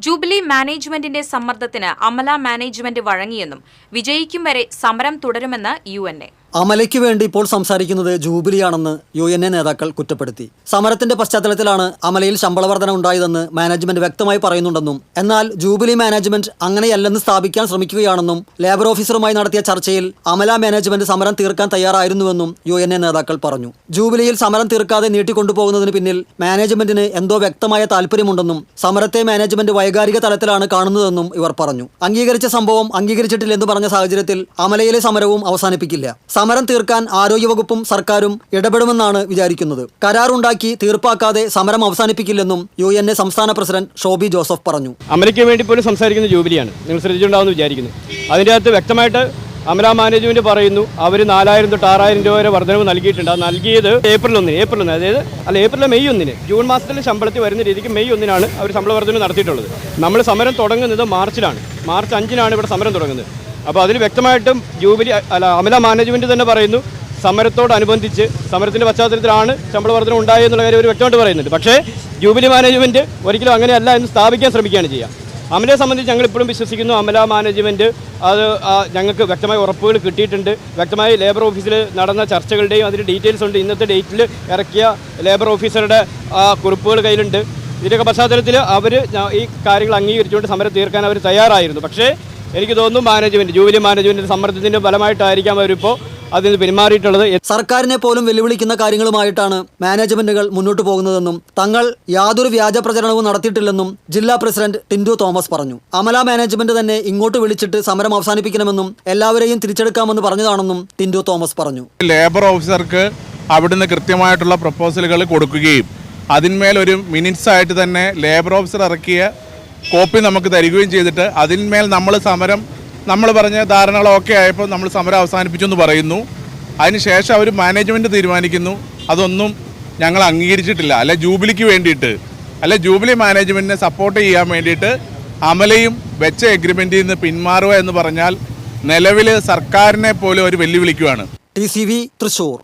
Jubilee മാനേജ്മെന്റിന്റെ സമ്മർദ്ദത്തിന് Amala management വഴങ്ങിയെന്നും വിജയിക്കും വരെ സമരം തുടരുമെന്ന് UNA. അമലയ്ക്ക് വേണ്ടി ഇപ്പോൾ സംസാരിക്കുന്നത് ജൂബിലിയാണെന്ന് UNA നേതാക്കൾ കുറ്റപ്പെടുത്തി. സമരത്തിന്റെ പശ്ചാത്തലത്തിലാണ് അമലയിൽ ശമ്പള വർധന ഉണ്ടായതെന്ന് മാനേജ്മെന്റ് വ്യക്തമായി പറയുന്നുണ്ടെന്നും എന്നാൽ ജൂബിലി മാനേജ്മെന്റ് അങ്ങനെയല്ലെന്ന് സ്ഥാപിക്കാൻ ശ്രമിക്കുകയാണെന്നും ലേബർ ഓഫീസറുമായി നടത്തിയ ചർച്ചയിൽ അമല മാനേജ്മെന്റ് സമരം തീർക്കാൻ തയ്യാറായിരുന്നുവെന്നും UNA നേതാക്കൾ പറഞ്ഞു. ജൂബിലിയിൽ സമരം തീർക്കാതെ നീട്ടിക്കൊണ്ടുപോകുന്നതിന് പിന്നിൽ മാനേജ്മെന്റിന് എന്തോ വ്യക്തമായ താല്പര്യമുണ്ടെന്നും സമരത്തെ മാനേജ്മെന്റ് വൈകാരിക തലത്തിലാണ് കാണുന്നതെന്നും ഇവർ പറഞ്ഞു. അംഗീകരിച്ച സംഭവം അംഗീകരിച്ചിട്ടില്ലെന്ന് പറഞ്ഞ സാഹചര്യത്തിൽ അമലയിലെ സമരവും അവസാനിപ്പിക്കില്ല. സമരം തീർക്കാൻ ആരോഗ്യവകുപ്പും സർക്കാരും ഇടപെടുമെന്നാണ് വിചാരിക്കുന്നത്. കരാറുണ്ടാക്കി തീർപ്പാക്കാതെ സമരം അവസാനിപ്പിക്കില്ലെന്നും UNA സംസ്ഥാന പ്രസിഡന്റ് ഷോബി ജോസഫ് പറഞ്ഞു. അമലയ്ക്ക് വേണ്ടി പോലും സംസാരിക്കുന്ന ജൂബിലിയാണ്, നിങ്ങൾ ശ്രദ്ധിച്ചിട്ടുണ്ടാവുമെന്ന് വിചാരിക്കുന്നു. അതിൻ്റെ അകത്ത് വ്യക്തമായിട്ട് അമല മാനേജ്മെന്റ് പറയുന്നു അവർ 4000 തൊട്ട് 6000 രൂപ വരെ വർധനവ് നൽകിയിട്ടുണ്ട്. അത് നൽകിയത് ഏപ്രിൽ 1 അതായത് ഏപ്രിൽ മെയ് 1 ജൂൺ മാസത്തിൽ ശമ്പളത്തിൽ വരുന്ന രീതിക്ക് മെയ് 1 അവർ ശമ്പള വർധന നടത്തിയിട്ടുള്ളത്. നമ്മൾ സമരം തുടങ്ങുന്നത് മാർച്ചിലാണ്. മാർച്ച് 5 ഇവിടെ സമരം തുടങ്ങുന്നത്. അപ്പോൾ അതിൽ വ്യക്തമായിട്ടും അമല മാനേജ്മെന്റ് തന്നെ പറയുന്നു സമരത്തോടനുബന്ധിച്ച് സമരത്തിൻ്റെ പശ്ചാത്തലത്തിലാണ് ശമ്പള വർധന ഉണ്ടായെന്നുള്ള കാര്യം അവർ വ്യക്തമായിട്ട് പറയുന്നുണ്ട്. പക്ഷേ ജൂബിലി മാനേജ്മെന്റ് ഒരിക്കലും അങ്ങനെയല്ല എന്ന് സ്ഥാപിക്കാൻ ശ്രമിക്കുകയാണ് ചെയ്യുക. അമലയെ സംബന്ധിച്ച് ഞങ്ങൾ ഇപ്പോഴും വിശ്വസിക്കുന്നു അമല മാനേജ്മെന്റ് അത് ഞങ്ങൾക്ക് വ്യക്തമായ ഉറപ്പുകൾ കിട്ടിയിട്ടുണ്ട്. വ്യക്തമായി ലേബർ ഓഫീസിൽ നടന്ന ചർച്ചകളുടെയും അതിൻ്റെ ഡീറ്റെയിൽസ് ഉണ്ട്. ഇന്നത്തെ ഡേറ്റിൽ ഇറക്കിയ ലേബർ ഓഫീസറുടെ കുറിപ്പുകൾ കയ്യിലുണ്ട്. ഇതിൻ്റെയൊക്കെ പശ്ചാത്തലത്തിൽ അവർ ഈ കാര്യങ്ങൾ അംഗീകരിച്ചുകൊണ്ട് സമരം തീർക്കാൻ അവർ തയ്യാറായിരുന്നു. പക്ഷേ എനിക്ക് തോന്നുന്നു ജൂബിലി മാനേജ്മെന്റിന്റെ സമ്മർദ്ദത്തിന്റെ ഫലമായിട്ടായിരിക്കാം അവരിപ്പോൾ അതിന് പിന്മാറിയിട്ടുള്ളത്. സർക്കാരിനെ പോലും വെല്ലുവിളിക്കുന്ന കാര്യങ്ങളുമായിട്ടാണ് മാനേജ്മെന്റുകൾ മുന്നോട്ട് പോകുന്നതെന്നും തങ്ങൾ യാതൊരു വ്യാജ പ്രചരണവും നടത്തിയിട്ടില്ലെന്നും ജില്ലാ പ്രസിഡന്റ് ടിൻഡു തോമസ് പറഞ്ഞു. അമല മാനേജ്മെന്റ് തന്നെ ഇങ്ങോട്ട് വിളിച്ചിട്ട് സമരം അവസാനിപ്പിക്കണമെന്നും എല്ലാവരെയും തിരിച്ചെടുക്കാമെന്ന് പറഞ്ഞതാണെന്നും ടിൻഡു തോമസ് പറഞ്ഞു. ലേബർ ഓഫീസർക്ക് അവിടുന്ന് കൃത്യമായിട്ടുള്ള പ്രപ്പോസലുകൾ കൊടുക്കുകയും അതിന്മേൽ ഒരു മിനിറ്റ്സ് ആയിട്ട് തന്നെ ലേബർ ഓഫീസർ ഇറക്കിയ കോപ്പി നമുക്ക് തരികയും ചെയ്തിട്ട് അതിന്മേൽ നമ്മൾ പറഞ്ഞ ധാരണകളൊക്കെ ആയപ്പോൾ നമ്മൾ സമരം അവസാനിപ്പിച്ചു എന്ന് പറയുന്നു. അതിനുശേഷം അവർ മാനേജ്മെൻറ്റ് തീരുമാനിക്കുന്നു അതൊന്നും ഞങ്ങൾ അംഗീകരിച്ചിട്ടില്ല, അല്ലെ ജൂബിലിക്ക് വേണ്ടിയിട്ട്, അല്ലെ ജൂബിലി മാനേജ്മെൻറ്റിനെ സപ്പോർട്ട് ചെയ്യാൻ വേണ്ടിയിട്ട് അമലയും വെച്ച എഗ്രിമെൻറ്റിൽ നിന്ന് പിന്മാറുക എന്ന് പറഞ്ഞാൽ നിലവിൽ സർക്കാരിനെ പോലും ഒരു വെല്ലുവിളിക്കുകയാണ്. TCV തൃശ്ശൂർ.